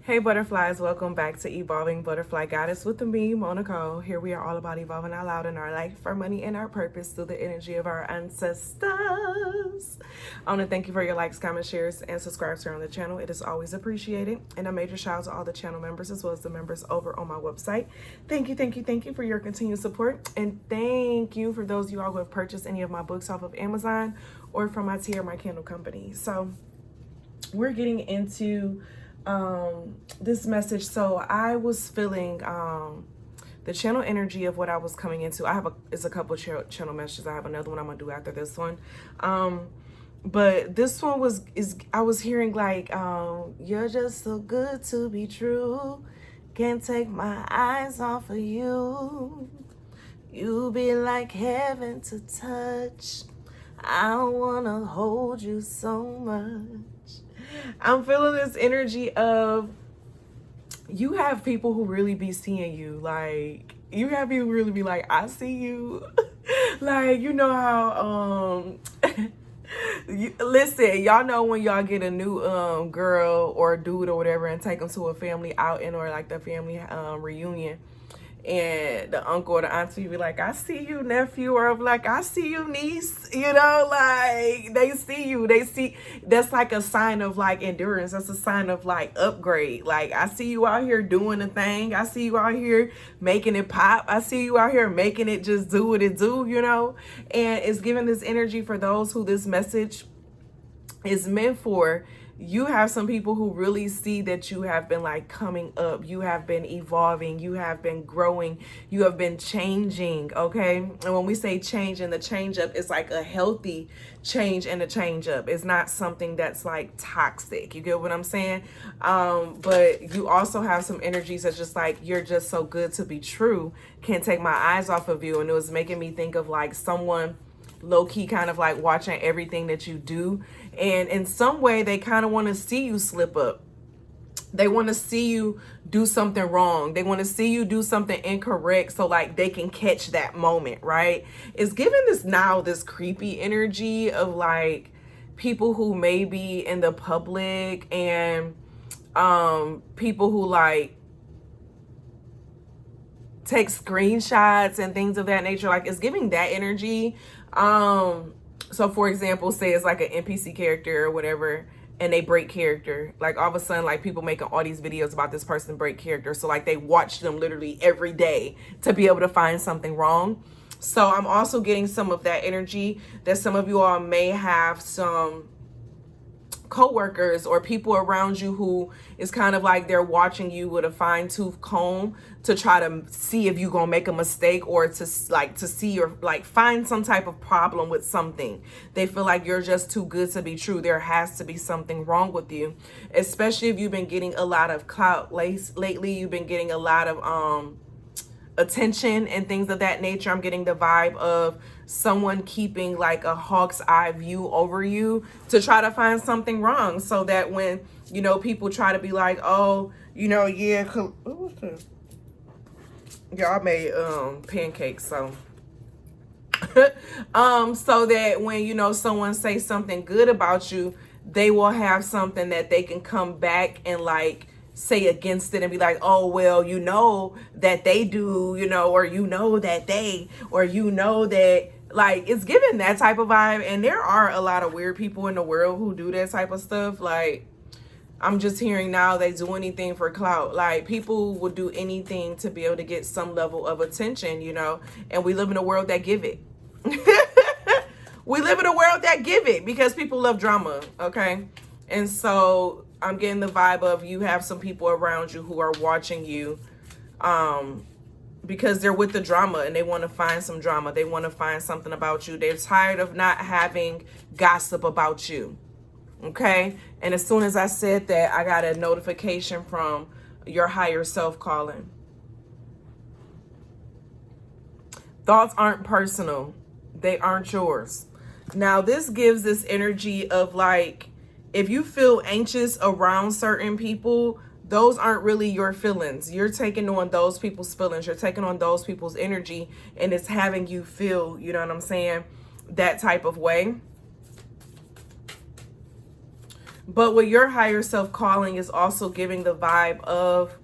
Hey butterflies, welcome back to Evolving Butterfly Goddess with me, Moe Nicole. Here we are all about evolving out loud in our life, our money, and our purpose through the energy of our ancestors. I want to thank you for your likes, comments, shares, and subscribes here on the channel. It is always appreciated. And a major shout out to all the channel members as well as the members over on my website. Thank you for your continued support. And thank you for those of you all who have purchased any of my books off of Amazon or from my tea or my candle company. So we're getting into this message. So I was feeling the channel energy of what I was coming into. It's a couple of channel messages. I have another one I'm gonna do after this one, but this one I was hearing like you're just so good to be true, can't take my eyes off of you, you be like heaven to touch, I wanna hold you so much. I'm feeling this energy of you have people who really be seeing you. Like, you have people really be like, I see you. Like, you know how, listen, y'all know when y'all get a new girl or dude or whatever and take them to a family outing or like the family reunion. And the uncle or the auntie be like, I see you, nephew, or like, I see you, niece, you know, like they see you, that's like a sign of like endurance. That's a sign of like upgrade. Like, I see you out here doing a thing. I see you out here making it pop. I see you out here making it just do what it do, you know, and it's giving this energy for those who this message is meant for. You have some people who really see that you have been like coming up, you have been evolving, you have been growing, you have been changing, okay? And when we say change and the change up, it's like a healthy change and a change up. It's not something that's like toxic. You get what I'm saying? But you also have some energies that's just like, you're just so good to be true, can't take my eyes off of you. And it was making me think of like someone low-key kind of like watching everything that you do, and in some way they kind of want to see you slip up. They want to see you do something wrong. They want to see you do something incorrect so like they can catch that moment, right? It's giving this creepy energy of like people who may be in the public and people who like take screenshots and things of that nature. Like, it's giving that energy. So for example, say it's like an NPC character or whatever, and they break character. Like, all of a sudden, like, people making all these videos about this person break character. So like they watch them literally every day to be able to find something wrong. So I'm also getting some of that energy that some of you all may have some co-workers or people around you who is kind of like they're watching you with a fine-tooth comb to try to see if you're gonna make a mistake or to see or like find some type of problem with something. They feel like you're just too good to be true. There has to be something wrong with you, especially if you've been getting a lot of clout lately. You've been getting a lot of attention and things of that nature. I'm getting the vibe of someone keeping like a hawk's eye view over you to try to find something wrong, so that when, you know, people try to be like, oh, you know, yeah, I made pancakes, so so that when, you know, someone says something good about you, they will have something that they can come back and like say against it and be like, oh, well, you know that they do, you know, or you know that they, or you know that, like, it's giving that type of vibe. And there are a lot of weird people in the world who do that type of stuff. Like, I'm just hearing now they do anything for clout. Like, people will do anything to be able to get some level of attention, you know, and we live in a world that give it. We live in a world that give it because people love drama, okay? And so I'm getting the vibe of you have some people around you who are watching you because they're with the drama and they want to find some drama. They want to find something about you. They're tired of not having gossip about you. Okay. And as soon as I said that, I got a notification from your higher self calling. Thoughts aren't personal. They aren't yours. Now, this gives this energy of like, if you feel anxious around certain people, those aren't really your feelings. You're taking on those people's feelings. You're taking on those people's energy, and it's having you feel, you know what I'm saying, that type of way. But what your higher self calling is also giving the vibe of,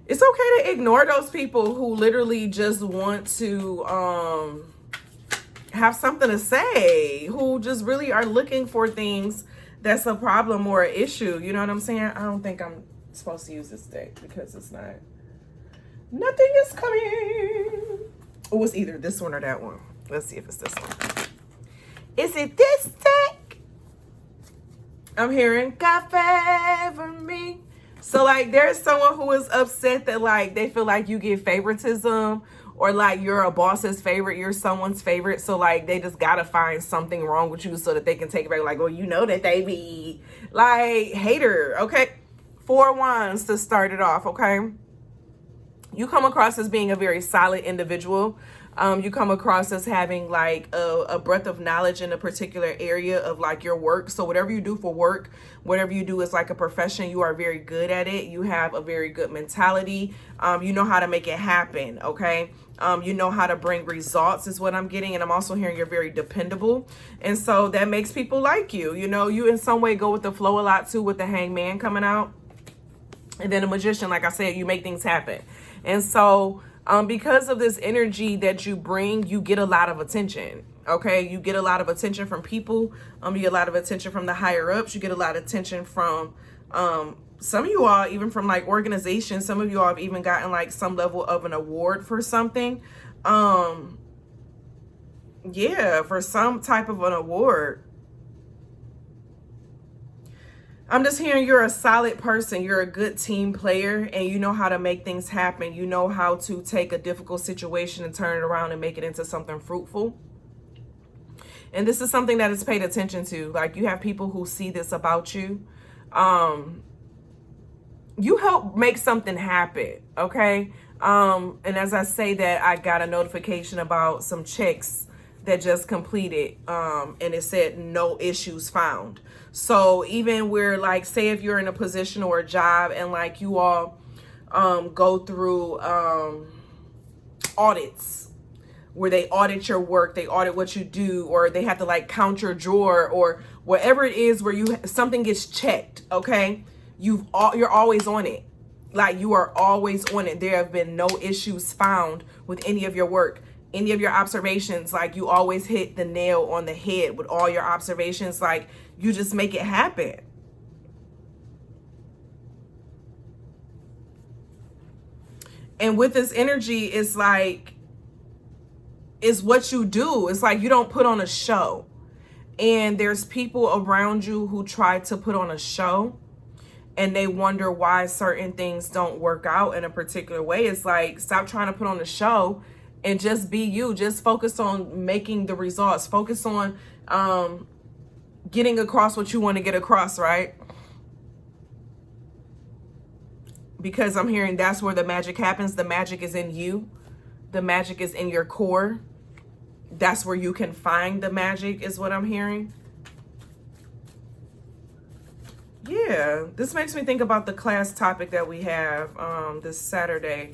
it's okay to ignore those people who literally just want to have something to say, who just really are looking for things that's a problem or an issue. You know what I'm saying? I don't think I'm supposed to use this deck because it's not. Nothing is coming. Oh, it's either this one or that one. Let's see if it's this one. Is it this deck? I'm hearing God favor me. So like there's someone who is upset that like they feel like you get favoritism, or like you're a boss's favorite, you're someone's favorite. So like they just gotta find something wrong with you so that they can take it back. Like, well, you know that they be like hater. Okay. 4 wands to start it off. Okay. You come across as being a very solid individual. You come across as having like a breadth of knowledge in a particular area of like your work. So whatever you do for work, whatever you do is like a profession, you are very good at it. You have a very good mentality. You know how to make it happen. Okay. You know how to bring results is what I'm getting. And I'm also hearing you're very dependable. And so that makes people like you. You know, you in some way go with the flow a lot too, with the Hangman coming out. And then a Magician, like I said, you make things happen. And so because of this energy that you bring, you get a lot of attention. Okay, you get a lot of attention from people. You get a lot of attention from the higher ups. You get a lot of attention from some of you all, even from like organizations. Some of you all have even gotten like some level of an award for something. Yeah, for some type of an award. I'm just hearing you're a solid person. You're a good team player and you know how to make things happen. You know how to take a difficult situation and turn it around and make it into something fruitful. And this is something that is paid attention to. Like you have people who see this about you. You help make something happen. Okay. And as I say that, I got a notification about some checks that just completed. And it said no issues found. So even where like, say if you're in a position or a job and like you all go through audits where they audit your work, they audit what you do, or they have to like count your drawer or whatever it is where something gets checked. Okay. You're always on it. Like you are always on it. There have been no issues found with any of your work. Any of your observations, like you always hit the nail on the head with all your observations. Like you just make it happen. And with this energy, it's like, it's what you do. It's like you don't put on a show. And there's people around you who try to put on a show and they wonder why certain things don't work out in a particular way. It's like, stop trying to put on a show and just be you. Just focus on making the results. Focus on getting across what you want to get across, right? Because I'm hearing that's where the magic happens. The magic is in you. The magic is in your core. That's where you can find the magic is what I'm hearing. Yeah, this makes me think about the class topic that we have this Saturday.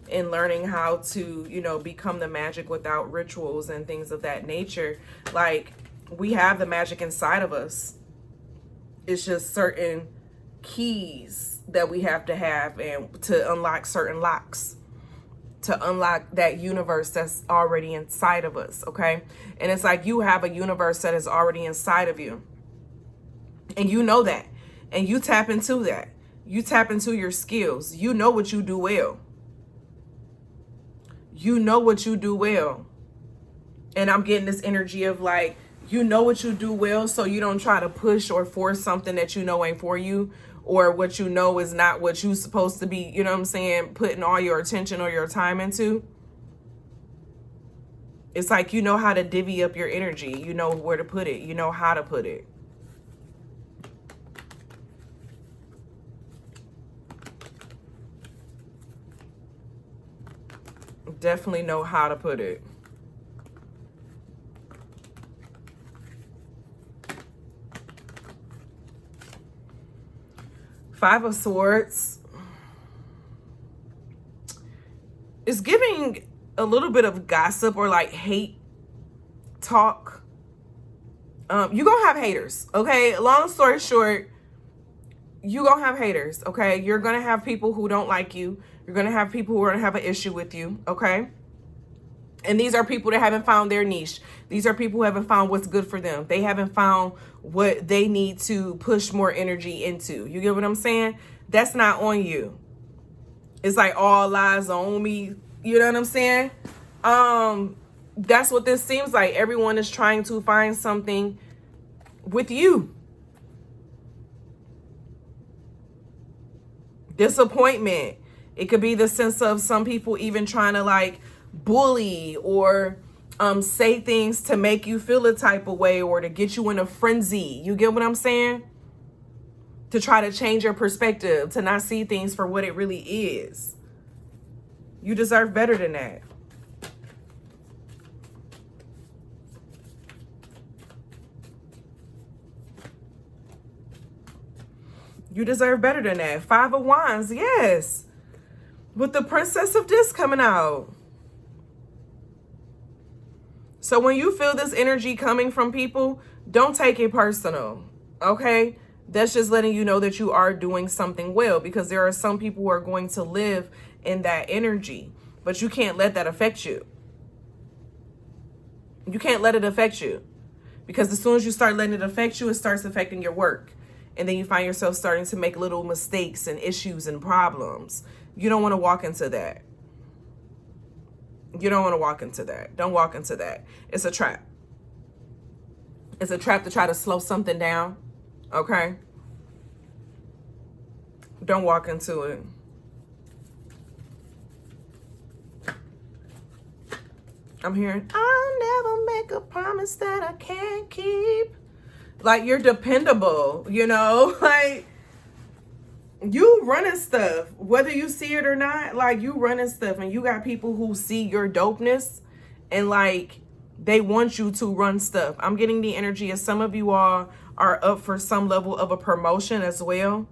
In learning how to, you know, become the magic without rituals and things of that nature. Like we have the magic inside of us. It's just certain keys that we have and to unlock certain locks, to unlock that universe that's already inside of us. Okay. And it's like you have a universe that is already inside of you. And you know that. And you tap into that. You tap into your skills. You know what you do well. You know what you do well. And I'm getting this energy of like, you know what you do well, so you don't try to push or force something that you know ain't for you, or what you know is not what you're supposed to be, you know what I'm saying, putting all your attention or your time into. It's like you know how to divvy up your energy. You know where to put it. You know how to put it. Definitely know how to put it. Five of Swords. It's giving a little bit of gossip or like hate talk. You're going to have haters, okay? Long story short, you're going to have haters, okay? You're going to have people who don't like you. You're going to have people who are going to have an issue with you, okay? And these are people that haven't found their niche. These are people who haven't found what's good for them. They haven't found what they need to push more energy into. You get what I'm saying? That's not on you. It's like all eyes on me. You know what I'm saying? That's what this seems like. Everyone is trying to find something with you. Disappointment. It could be the sense of some people even trying to like bully or say things to make you feel a type of way or to get you in a frenzy. You get what I'm saying? To try to change your perspective, to not see things for what it really is. You deserve better than that. You deserve better than that. 5 of Wands, yes. With the Princess of Discs coming out. So when you feel this energy coming from people, don't take it personal, okay? That's just letting you know that you are doing something well, because there are some people who are going to live in that energy, but you can't let that affect you. You can't let it affect you, because as soon as you start letting it affect you, it starts affecting your work. And then you find yourself starting to make little mistakes and issues and problems. You don't want to walk into that. You don't want to walk into that. Don't walk into that. It's a trap. It's a trap to try to slow something down. Okay? Don't walk into it. I'm hearing, I'll never make a promise that I can't keep. Like, you're dependable, you know? Like, you running stuff, whether you see it or not. Like, you running stuff, and you got people who see your dopeness and like they want you to run stuff. I'm getting the energy as some of you all are up for some level of a promotion as well.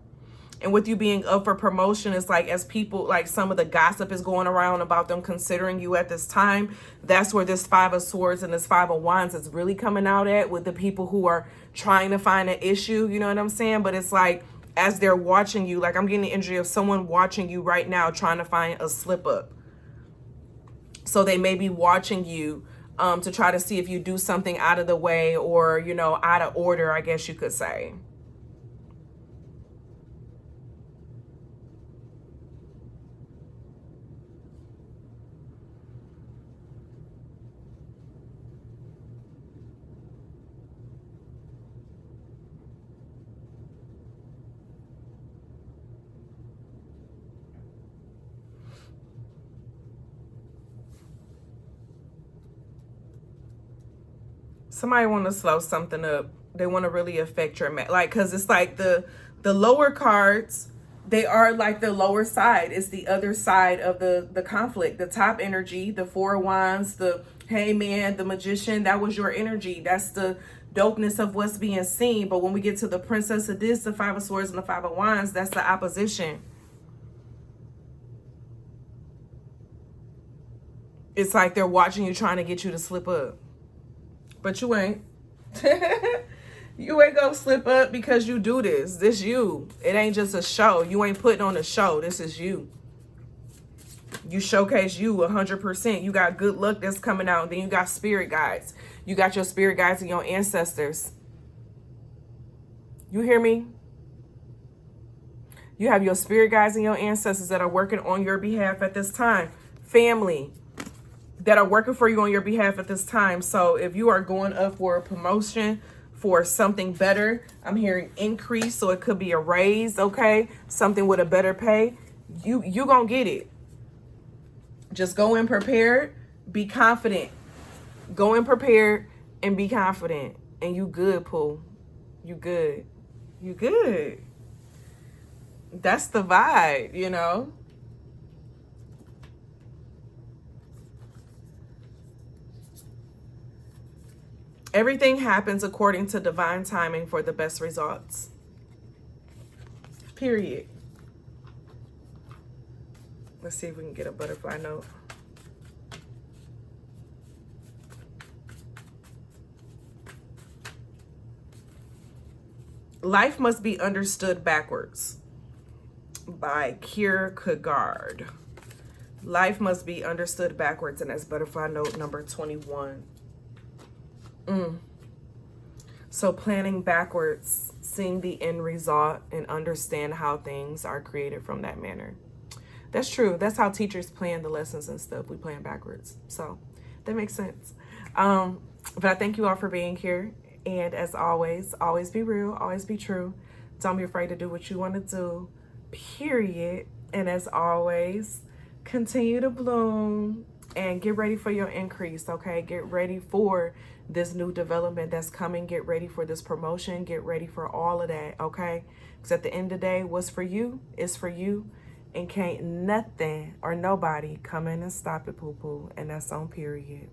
And with you being up for promotion, it's like as people, like some of the gossip is going around about them considering you at this time. That's where this 5 of Swords and this 5 of Wands is really coming out at, with the people who are trying to find an issue. You know what I'm saying? But it's like, as they're watching you, like I'm getting the energy of someone watching you right now trying to find a slip up. So they may be watching you to try to see if you do something out of the way or, you know, out of order, I guess you could say. Somebody want to slow something up. They want to really affect your like, because it's like the lower cards, they are like the lower side. It's the other side of the conflict. The top energy, the 4 of Wands, the Hangman, the Magician, that was your energy. That's the dopeness of what's being seen. But when we get to the Princess of Discs, the 5 of Swords and the 5 of Wands, that's the opposition. It's like they're watching you, trying to get you to slip up. But you ain't. You ain't gonna slip up because you do this. This you. It ain't just a show. You ain't putting on a show. This is you. You showcase you 100%. You got good luck that's coming out. Then you got spirit guides. You got your spirit guides and your ancestors. You hear me? You have your spirit guides and your ancestors that are working on your behalf at this time. Family that are working for you on your behalf at this time. So if you are going up for a promotion, for something better, I'm hearing increase, so it could be a raise, okay? Something with a better pay. You gonna get it. Just go in prepared, be confident. Go in prepared and be confident. And you good, Pooh. You good. You good. That's the vibe, you know? Everything happens according to divine timing for the best results. Period. Let's see if we can get a butterfly note. Life Must Be Understood Backwards by Kierkegaard. Life must be understood backwards, and that's butterfly note number 21. So planning backwards, seeing the end result, and understand how things are created from that manner. That's true. That's how teachers plan the lessons and stuff. We plan backwards. So that makes sense. But I thank you all for being here. And as always be real, always be true. Don't be afraid to do what you want to do, period. And as always, continue to bloom and get ready for your increase, okay? Get ready for this new development that's coming. Get ready for this promotion. Get ready for all of that, okay? Because at the end of the day, what's for you is for you. And can't nothing or nobody come in and stop it, poo-poo. And that's on period.